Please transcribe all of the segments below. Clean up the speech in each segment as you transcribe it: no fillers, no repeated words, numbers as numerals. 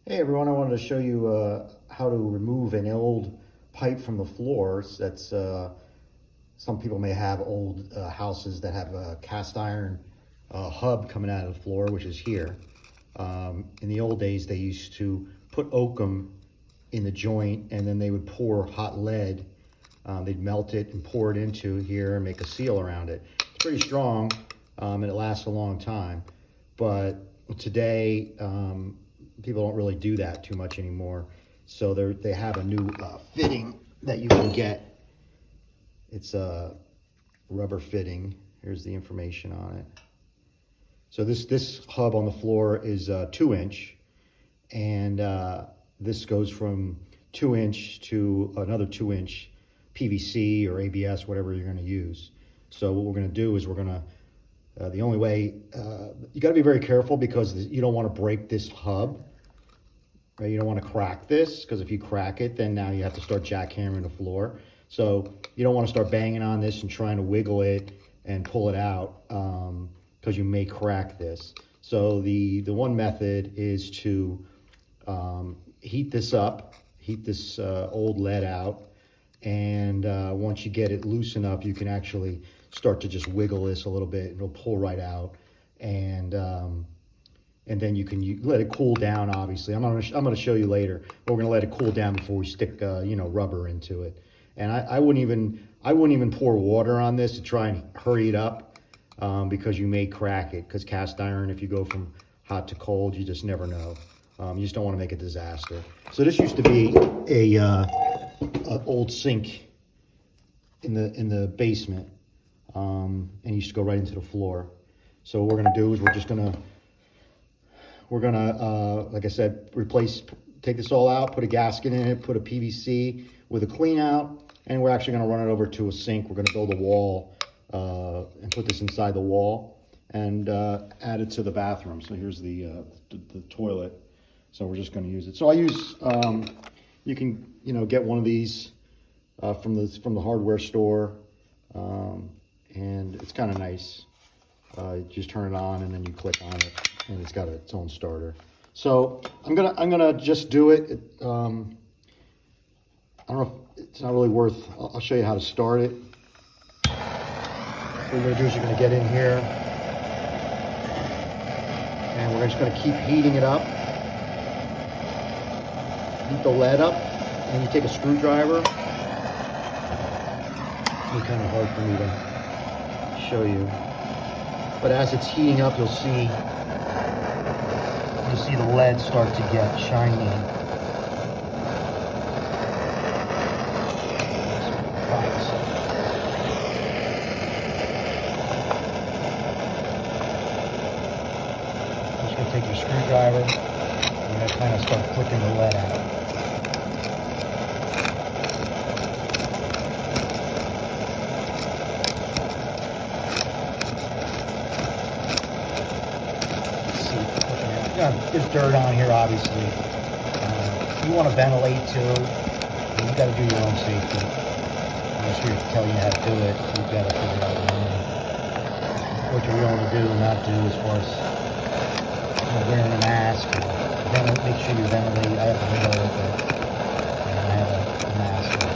Hey everyone, I wanted to show you how to remove an old pipe from the floors. That's some people may have old houses that have a cast iron hub coming out of the floor, which is here. In the old days, they used to put oakum in the joint, and then they would pour hot lead. They'd melt it and pour it into here and make a seal around it. It's pretty strong, and it lasts a long time. But today, people don't really do that too much anymore. So they have a new fitting that you can get. It's a rubber fitting. Here's the information on it. So this hub on the floor is 2-inch, and this goes from 2-inch to another 2-inch PVC or ABS, whatever you're going to use. So what we're going to do is we're going to, the only way, you got to be very careful because you don't want to break this hub. Right? You don't want to crack this, because if you crack it, then now you have to start jackhammering the floor. So you don't want to start banging on this and trying to wiggle it and pull it out, because you may crack this. So the one method is to heat this up, heat this old lead out, and once you get it loose enough, you can actually start to just wiggle this a little bit, and it'll pull right out. And then you can let it cool down. Obviously, I'm gonna show you later. But we're gonna let it cool down before we stick rubber into it. And I wouldn't even pour water on this to try and hurry it up, because you may crack it. Because cast iron, if you go from hot to cold, you just never know. You just don't want to make a disaster. So this used to be a old sink in the basement, and it used to go right into the floor. So what we're gonna do is we're gonna, like I said, take this all out, put a gasket in it, put a PVC with a clean out, and we're actually gonna run it over to a sink. We're gonna build a wall and put this inside the wall and add it to the bathroom. So here's the toilet. So we're just gonna use it. So I use, you can get one of these from the hardware store, and it's kind of nice. You just turn it on and then you click on it, and it's got its own starter. So I'm gonna just do it. I don't know if it's not really worth. I'll show you how to start it. What you're gonna do is you're gonna get in here, and we're just gonna keep heating it up. Heat the lead up, and you take a screwdriver. It's kind of hard for me to show you, but as it's heating up, you'll see the lead start to get shiny. Just gonna take your screwdriver and you're gonna kind of start flicking the lead out. There's dirt on here, obviously. You want to ventilate too. You got to do your own safety. I'm not sure to tell you how to do it. You've got to figure out what you're willing to do and not do, as far as wearing a mask. Make sure you ventilate. I have a window open, and I have a mask on.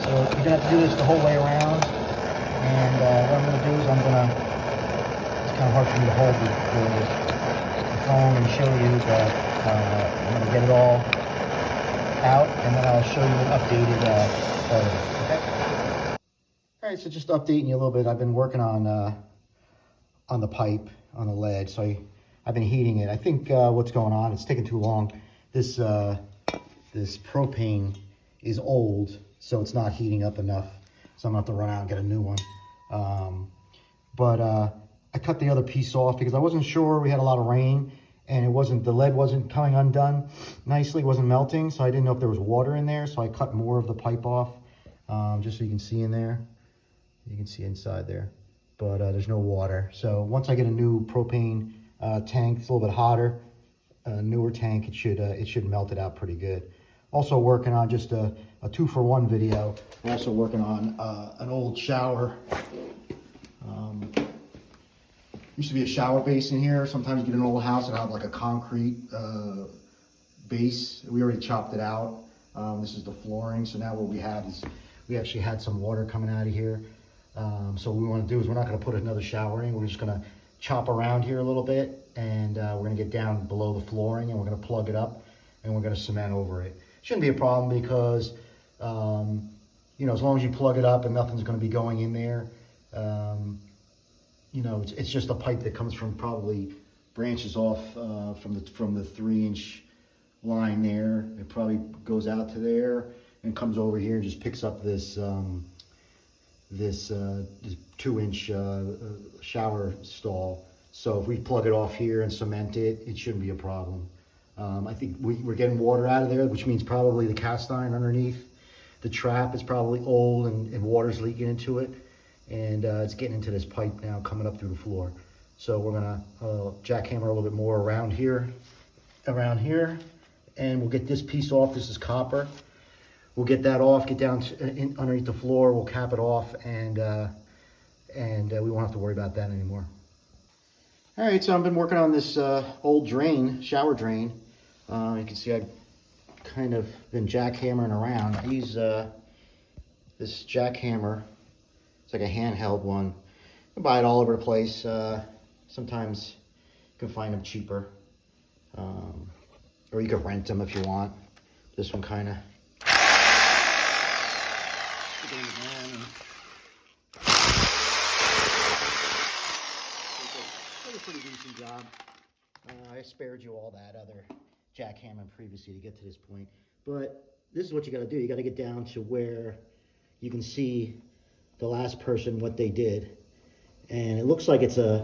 So you're gonna have to do this the whole way around. And what I'm gonna do is kind of hard for me to hold the phone and show you, but I'm going to get it all out, and then I'll show you an updated photo. Okay? All right, so just updating you a little bit. I've been working on the pipe, on the lead, so I've been heating it. I think what's going on, it's taking too long. This propane is old, so it's not heating up enough, so I'm going to have to run out and get a new one. I cut the other piece off because I wasn't sure. We had a lot of rain, and the lead wasn't coming undone nicely, wasn't melting, so I didn't know if there was water in there, so I cut more of the pipe off, just so you can see in there. You can see inside there, but there's no water. So once I get a new propane tank, it's a little bit hotter, a newer tank, it should melt it out pretty good. Also working on just a 2-for-1 video. I'm also working on an old shower. used to be a shower basin here. Sometimes you get an old house and have like a concrete base. We already chopped it out. This is the flooring. So now what we have is we actually had some water coming out of here. So what we want to do is we're not going to put another shower in. We're just going to chop around here a little bit, and we're going to get down below the flooring, and we're going to plug it up, and we're going to cement over it. Shouldn't be a problem because, you know, as long as you plug it up and nothing's going to be going in there, you know, it's just a pipe that comes from, probably branches off from the 3-inch line there. It probably goes out to there and comes over here and just picks up this this 2-inch shower stall. So if we plug it off here and cement it, it shouldn't be a problem. I think we're getting water out of there, which means probably the cast iron underneath the trap is probably old and water's leaking into it. And it's getting into this pipe now, coming up through the floor. So we're gonna jackhammer a little bit more around here, and we'll get this piece off. This is copper. We'll get that off, get down underneath the floor, we'll cap it off, and we won't have to worry about that anymore. All right, so I've been working on this old drain, shower drain. You can see I've kind of been jackhammering around. I use this jackhammer. It's like a handheld one. You can buy it all over the place. Sometimes you can find them cheaper. Or you can rent them if you want. This one kind of... Did a pretty decent job. I spared you all that other jackhammering previously to get to this point. But this is what you got to do. You got to get down to where you can see the last person what they did, and it looks like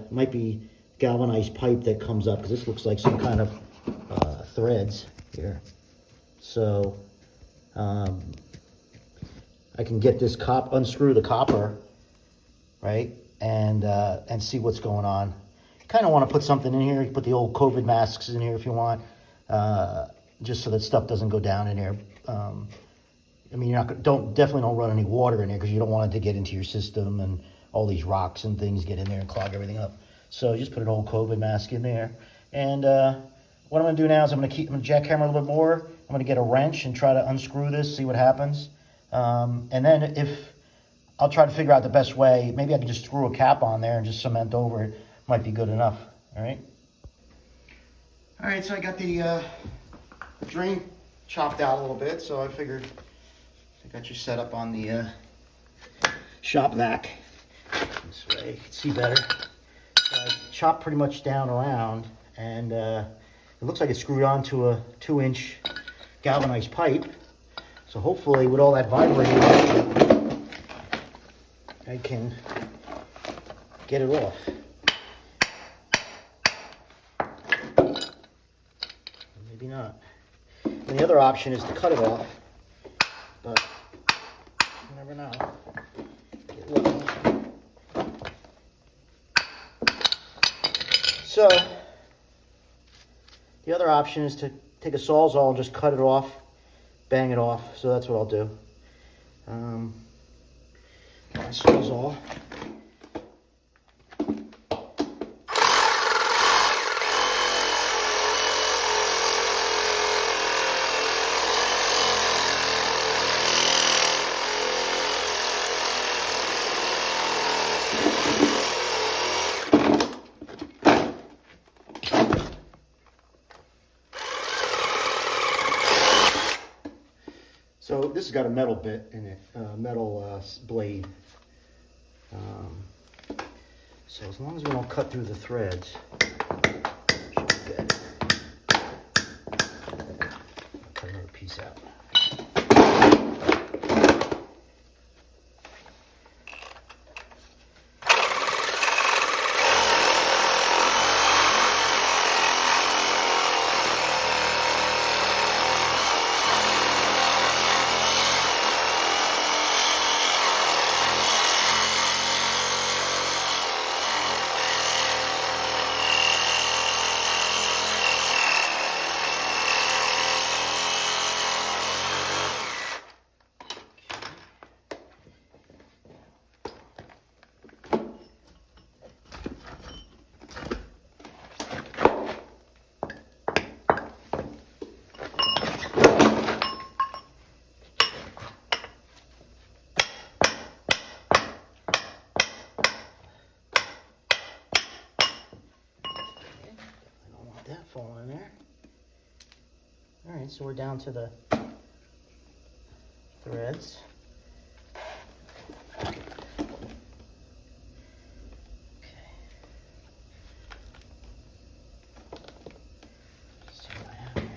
might be galvanized pipe that comes up, because this looks like some kind of threads here. So I can get this unscrew the copper, right, and see what's going on. You kind of want to put something in here. You put the old COVID masks in here if you want, just so that stuff doesn't go down in here. I mean, definitely don't run any water in there, because you don't want it to get into your system and all these rocks and things get in there and clog everything up. So just put an old COVID mask in there. And what I'm going to do now is I'm going to jackhammer a little bit more. I'm going to get a wrench and try to unscrew this, see what happens. And then I'll try to figure out the best way. Maybe I can just screw a cap on there and just cement over it. Might be good enough. All right. All right, so I got the drain chopped out a little bit, so I figured I got you set up on the shop vac. This way you can see better. So I chopped pretty much down around, and it looks like it's screwed onto a 2-inch galvanized pipe. So hopefully with all that vibrating, I can get it off. Maybe not. And the other option is to cut it off, but you never know. Get lucky. So the other option is to take a Sawzall and just cut it off, bang it off. So that's what I'll do. Sawzall. So this has got a metal bit in it, metal blade. So as long as we don't cut through the threads, should be good. I'll cut another piece out. that fall in there. All right, so we're down to the threads. Okay. See what I have here.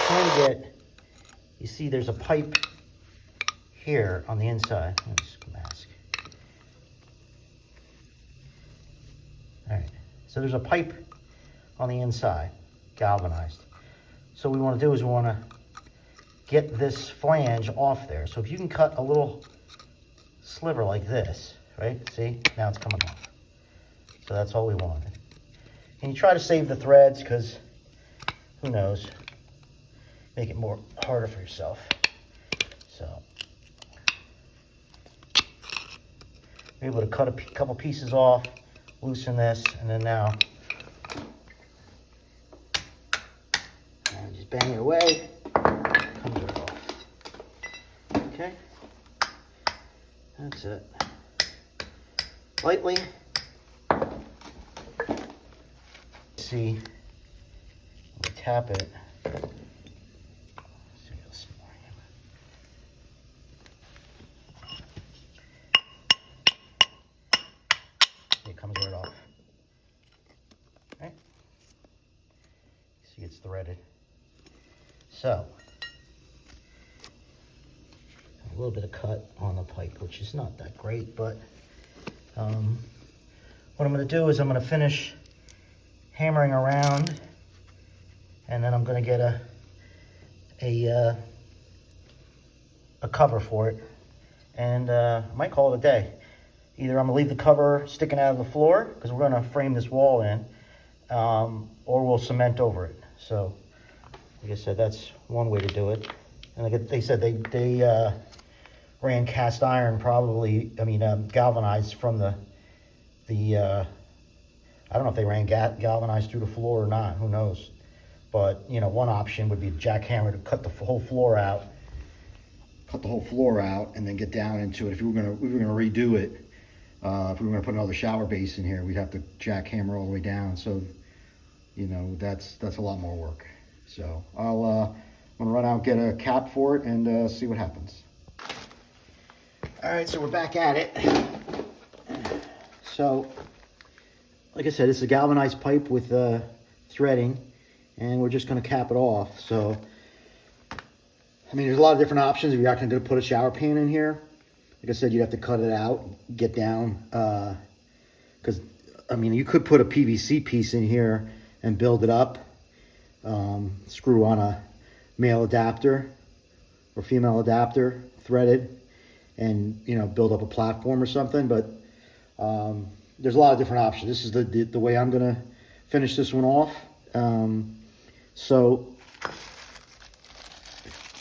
Trying to get, you see there's a pipe here on the inside. Let me just mask. All right, so there's a pipe on the inside, galvanized. So what we want to do is we want to get this flange off there. So if you can cut a little sliver like this, right? See, now it's coming off. So that's all we wanted. And you try to save the threads because who knows? Make it more harder for yourself. So you're able to cut a couple pieces off, loosen this, and then now and just bang it away. Comes right off. Okay, that's it. Lightly. See, we tap it. It comes right off. Right? See, it's threaded. So, a little bit of cut on the pipe, which is not that great, but what I'm going to do is I'm going to finish hammering around, and then I'm going to get a cover for it, and I might call it a day. Either I'm gonna leave the cover sticking out of the floor because we're gonna frame this wall in, or we'll cement over it. So, like I said, that's one way to do it. And like they said, they ran cast iron, probably. I mean, galvanized from the I don't know if they ran galvanized through the floor or not. Who knows? But you know, one option would be jackhammer to cut the whole floor out. Cut the whole floor out and then get down into it. If we were gonna redo it. If we were going to put another shower base in here, we'd have to jackhammer all the way down. So, you know, that's a lot more work. So I'm gonna run out, get a cap for it, and see what happens. All right, so we're back at it. So, like I said, it's a galvanized pipe with threading, and we're just going to cap it off. So, I mean, there's a lot of different options. If you're not going to put a shower pan in here, like I said, you'd have to cut it out, get down, because, I mean, you could put a PVC piece in here and build it up, screw on a male adapter or female adapter, threaded, and, you know, build up a platform or something, but there's a lot of different options. This is the way I'm going to finish this one off. So,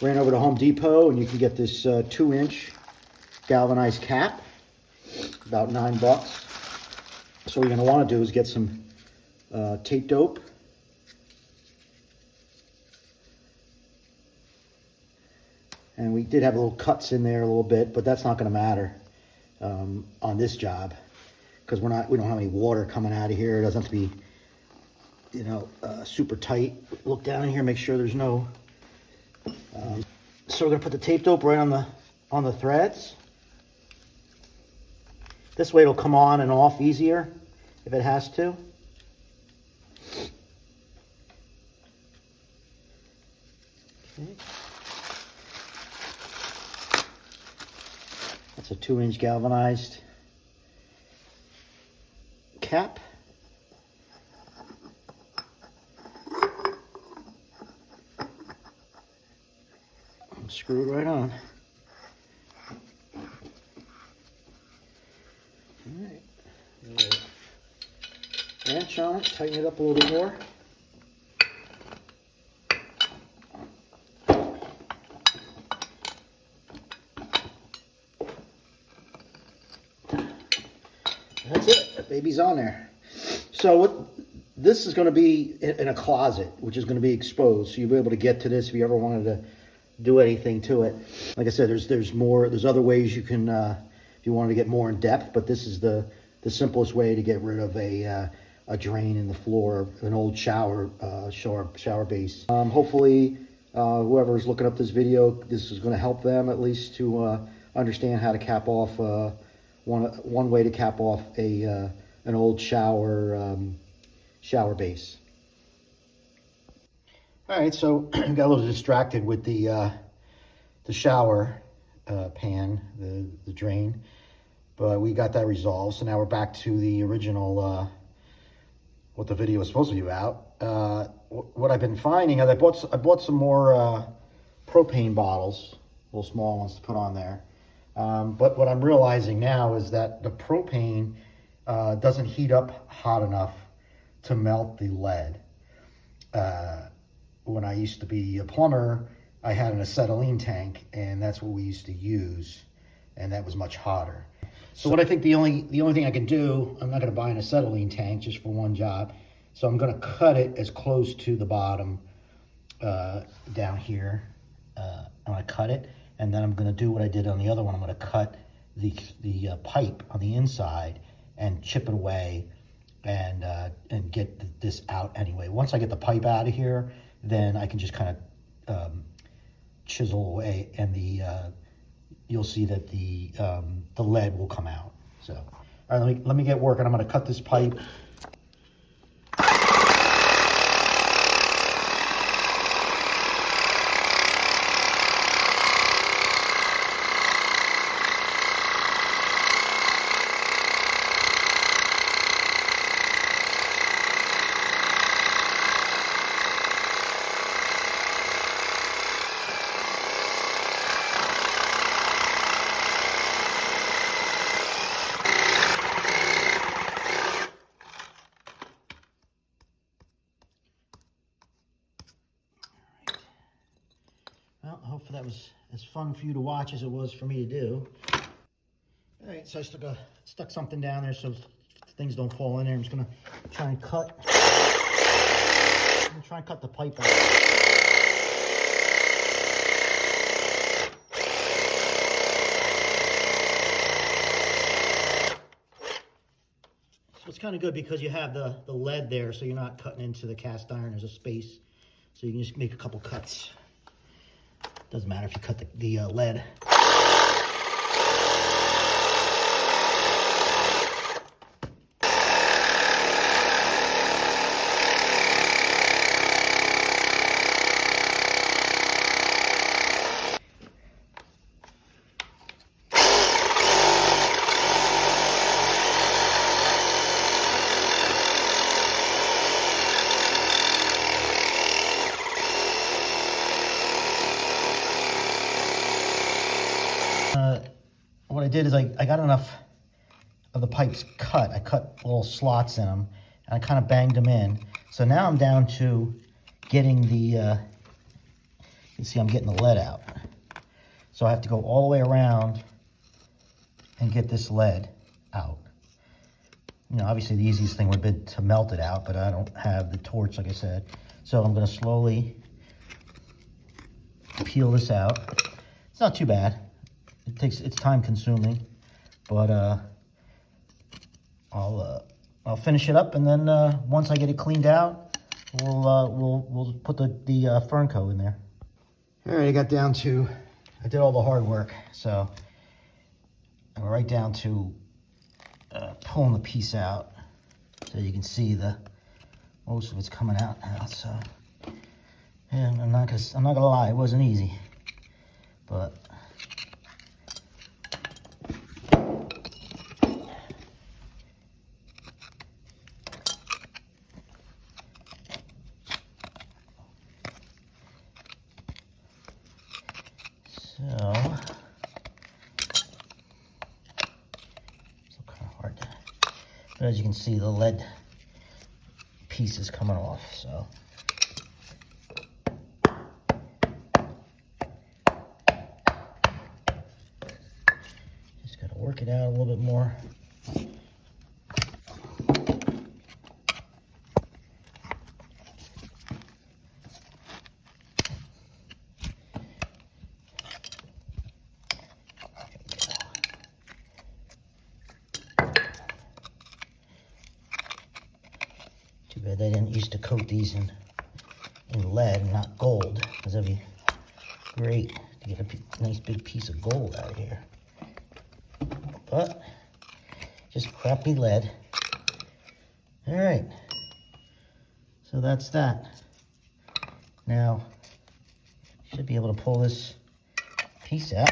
ran over to Home Depot, and you can get this 2-inch galvanized cap, about $9. So what you're going to want to do is get some tape dope. And we did have little cuts in there a little bit, but that's not going to matter on this job because we don't have any water coming out of here. It doesn't have to be, you know, super tight. Look down in here, make sure there's no. So we're going to put the tape dope right on the threads. This way it'll come on and off easier if it has to. Okay. That's a 2-inch galvanized cap. Screw it right on. Alright. Wrench on it, tighten it up a little bit more. baby's on there. So this is going to be in a closet, which is going to be exposed. So you'll be able to get to this if you ever wanted to do anything to it. Like I said, there's other ways you can, if you wanted to get more in depth, but this is the simplest way to get rid of a drain in the floor, an old shower base. Hopefully, whoever's looking up this video, this is going to help them at least to understand how to cap off one way to cap off an old shower base. All right, so got a little distracted with the shower pan, the drain, but we got that resolved. So now we're back to the original, what the video was supposed to be about. What I've been finding is I bought some more propane bottles, little small ones to put on there. But what I'm realizing now is that the propane doesn't heat up hot enough to melt the lead. When I used to be a plumber, I had an acetylene tank, and that's what we used to use, and that was much hotter. So what I think the only thing I can do, I'm not going to buy an acetylene tank just for one job, so I'm going to cut it as close to the bottom down here. I'm going to cut it, and then I'm going to do what I did on the other one. I'm going to cut the pipe on the inside and chip it away and get this out anyway. Once I get the pipe out of here, then I can just kind of chisel away, and you'll see that the lead will come out. So, all right, let me get working. I'm going to cut this pipe. Well, hopefully that was as fun for you to watch as it was for me to do. All right, so I stuck something down there so things don't fall in there. I'm just gonna try and cut the pipe out. So it's kind of good because you have the lead there, so you're not cutting into the cast iron. There's a space, so you can just make a couple cuts. Doesn't matter if you cut the lead. What I did is I got enough of the pipes cut. I cut little slots in them, and I kind of banged them in. So now I'm down to getting the, you can see I'm getting the lead out. So I have to go all the way around and get this lead out. You know, obviously the easiest thing would be to melt it out, but I don't have the torch, like I said. So I'm going to slowly peel this out. It's not too bad. It's time consuming, but I'll finish it up, and then once I get it cleaned out, we'll put the fern coat in there. All right, I did all the hard work, so I'm right down to pulling the piece out, so you can see most of it's coming out now. So yeah, I'm not gonna lie, it wasn't easy, but. So, it's kind of hard to, but as you can see, the lead piece is coming off, so. Just gotta work it out a little bit more. didn't used to coat these in lead and not gold, because that'd be great to get a nice big piece of gold out of here. But just crappy lead. All right, so that's that. Now, should be able to pull this piece out.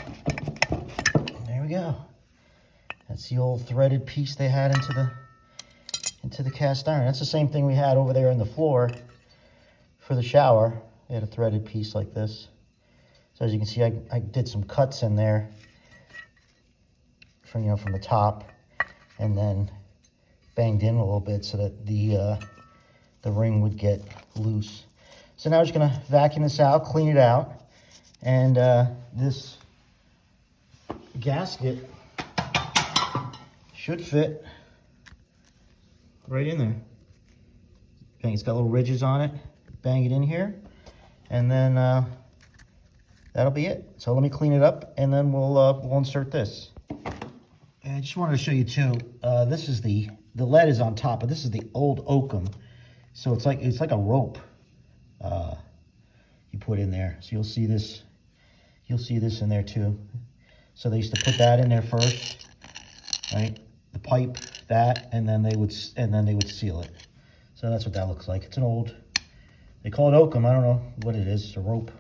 There we go. That's the old threaded piece they had into the cast iron. That's the same thing we had over there in the floor for the shower. They had a threaded piece like this. So as you can see, I did some cuts in there from the top, and then banged in a little bit so that the ring would get loose. So now we're just gonna vacuum this out, clean it out, and this gasket should fit right in there. Okay, it's got little ridges on it. Bang it in here, and then that'll be it. So let me clean it up, and then we'll insert this. And I just wanted to show you too. This is the lead is on top, but this is the old oakum. So it's like a rope you put in there. So you'll see this in there too. So they used to put that in there first, right? The pipe, that, and then they would seal it. So that's what that looks like. It's an old, they call it oakum. I don't know what it is. It's a rope.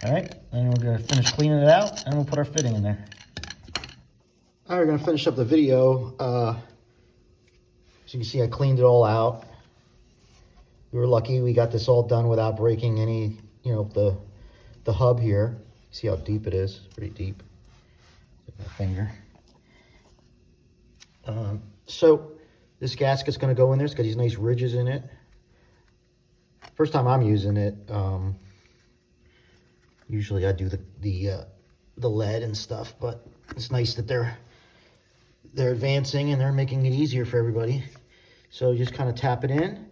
All right, and we're gonna finish cleaning it out, and we'll put our fitting in there. All right, we're gonna finish up the video. As you can see, I cleaned it all out. We were lucky we got this all done without breaking any, the hub here. See how deep it is? Pretty deep. With my finger. So this gasket's gonna go in there. It's got these nice ridges in it. First time I'm using it. Usually I do the lead and stuff, but it's nice that they're advancing and they're making it easier for everybody. So you just kind of tap it in.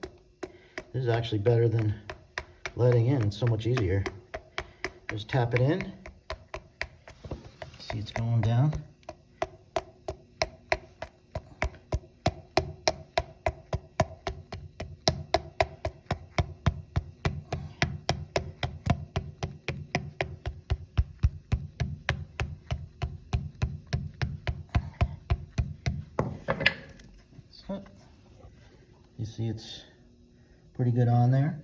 This is actually better than letting in. It's so much easier. Just tap it in. See, it's going down. So, you see it's pretty good on there.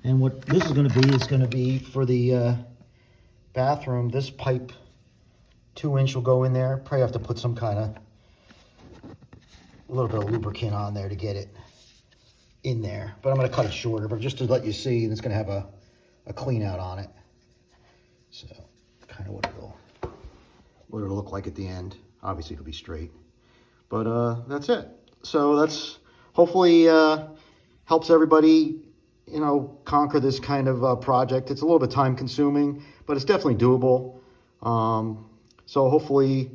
And what this is going to be for the bathroom. This pipe 2-inch will go in there. Probably have to put some kind of a little bit of lubricant on there to get it in there, but I'm going to cut it shorter, but just to let you see, it's going to have a clean out on it. So kind of what it'll look like at the end. Obviously it'll be straight, but that's it. So that's hopefully helps everybody, conquer this kind of project. It's a little bit time consuming, but it's definitely doable. So hopefully,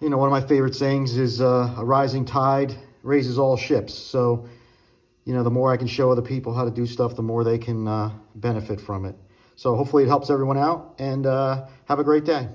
one of my favorite sayings is a rising tide raises all ships. So, the more I can show other people how to do stuff, the more they can benefit from it. So hopefully it helps everyone out, and have a great day.